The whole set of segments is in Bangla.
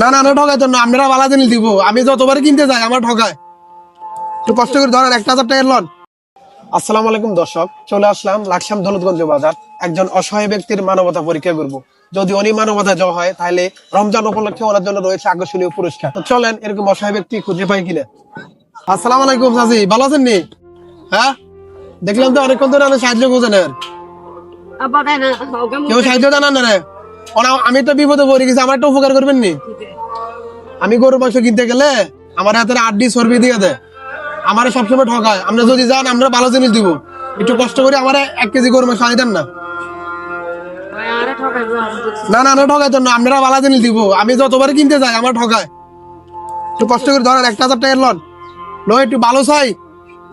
না না না ঠকাই তো না, আপনারা বালা জিনিস দিব। আমি যতবার কিনতে যাই আমার ঠকায়। একটু কষ্ট করে ধরেন 1,000 টাকার লন। আসসালামু আলাইকুম দর্শক, চলে আসলাম লাকসাম দৌলতগঞ্জ বাজার। একজন অসহায় ব্যক্তির মানবতা পরীক্ষা করব। যদি উনি মানবতা জয় হয় তাহলে রমজান উপলক্ষে ওনার জন্য রয়েছে আকর্ষণীয় পুরস্কার। তো চলেন এরকম অসহায় ব্যক্তি খুঁজে পাই কিনা। আসসালামু আলাইকুম চাচি, ভালো আছেন নি? হ্যাঁ, দেখলাম তো অনেকক্ষণ ধরে আপনি সাহায্য করছেন। কেউ সাহায্য জানান না রে? আমি তো বিপদে পড়ে গেছি, আমার একটা উপকার করবেন নি? আমি গরুর মাংস কিনতে গেলে আমার হাতের আড্ডি চর্বি দিয়ে দেয়, আমার সবসময় ঠকায়। আমরা যদি যান আমরা ভালো জিনিস দিব, একটু কষ্ট করে আমার 1 কেজি গরুর মাংস আনি দেন না। না না না ঠকাই তো না, আপনারা ভালো জিনিস দিব। আমি যতবার কিনতে যাই আমার ঠকায়। একটু কষ্ট করে ধরেন 1,000 টাকার লন। লো একটু ভালো চাই,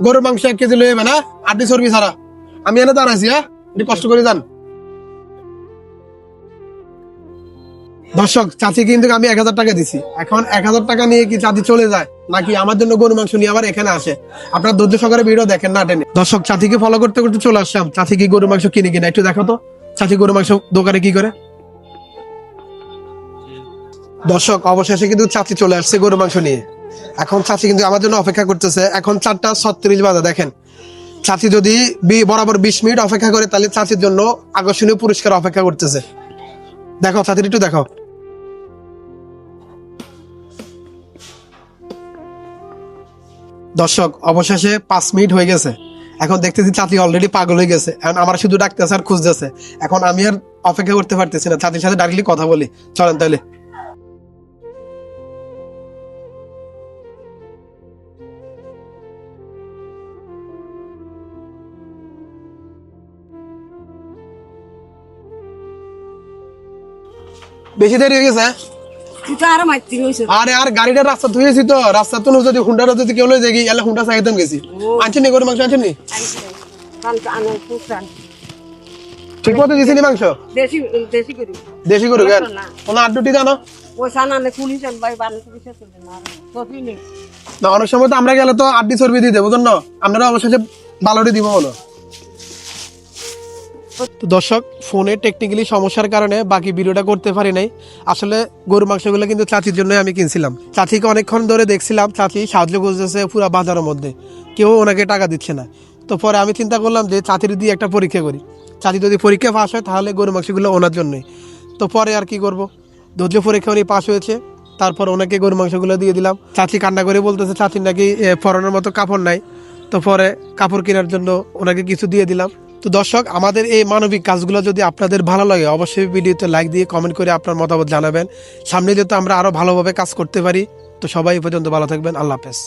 গরুর মাংস 1 কেজি লইবে না, আড্ডি চর্বি ছাড়া। আমি এনে দাঁড়াইছি, হ্যাঁ একটু কষ্ট করে যান। দর্শক, চাচি কিন্তু আমি 1,000 টাকা দিছি। এখন 1,000 টাকা নিয়ে কি চাচি চলে যায় নাকি আমার জন্য গরু মাংস নিয়ে আবার এখানে আসে? আপনার ধৈর্য সহকারে ভিডিও দেখেন না টেনে। দর্শক, চাচিকে ফলো করতে করতে চলে আসলাম। চাচি কি গরু মাংস কিনে কিনা একটু দেখো তো। চাচি গরু মাংস দোকানে কি করে। দর্শক, অবশেষে কিন্তু চাচি চলে আসছে গরু মাংস নিয়ে। এখন চাচি কিন্তু আমার জন্য অপেক্ষা করতেছে। এখন 4:36 বাজে। দেখেন, চাচি যদি বরাবর 20 মিনিট অপেক্ষা করে তাহলে চাচির জন্য আকর্ষণীয় পুরস্কার অপেক্ষা করতেছে। দেখো চাচির একটু দেখো। দর্শক, অবশেষে 5 মিনিট হয়ে গেছে। এখন দেখতেছি চাচি অলরেডি পাগল হয়ে গেছে। এখন আমার শুধু ডাকতেছে আর খুঁজতেছে। এখন আমি আর অপেক্ষা করতে পারতেছি না, চাচির সাথে ডাইরেক্টলি কথা বলি। চলেন তাহলে। বেশি দেরি হয়ে গেছে? আরে আর গাড়িটা রাস্তা ধুয়েছি তো, রাস্তা তো যদি হুন্ডাটা যদি কেউ লয়ে যাই এলে হুন্ডা চাইতাম গেছি। আনছেন নি গরু মাংস? আনছেন নি? ঠিক মতো দিছি নি মাংস? দেশি গরু কেন কোন আড্ডুটি জানো না? অনেক সময় তো আমরা গেলে তো আড্ডি চর্বি দিয়ে দেবো, বুঝুন না? আপনারা অবশেষে ভালোটি দিব বলো। তো দর্শক, ফোনে টেকনিক্যালি সমস্যার কারণে বাকি ভিডিওটা করতে পারি নাই। আসলে গরু মাংসগুলো কিন্তু চাচির জন্য আমি কিনছিলাম। চাচিকে অনেকক্ষণ ধরে দেখছিলাম, চাচি সাহায্য করতেছে পুরো বাজারের মধ্যে, কেউ ওনাকে টাকা দিচ্ছে না। তো পরে আমি চিন্তা করলাম যে চাচির দিয়ে একটা পরীক্ষা করি। চাচি যদি পরীক্ষা পাস হয় তাহলে গরু মাংসগুলো ওনার জন্যই। তো পরে আর কি করব, ধৈর্য পরীক্ষা উনি পাস হয়েছে। তারপর ওনাকে গরু মাংসগুলো দিয়ে দিলাম। চাচি কান্না করে বলতেছে চাচির নাকি পরানোর মতো কাপড় নাই। তো পরে কাপড় কেনার জন্য ওনাকে কিছু দিয়ে দিলাম। তো দর্শক, আমাদের এই মানবিক কাজগুলো যদি আপনাদের ভালো লাগে অবশ্যই ভিডিওতে লাইক দিয়ে কমেন্ট করে আপনার মতামত জানাবেন। সামনে যাতে আমরা আরো ভালোভাবে কাজ করতে পারি। তো সবাই এই পর্যন্ত ভালো থাকবেন। আল্লাহ হাফেজ।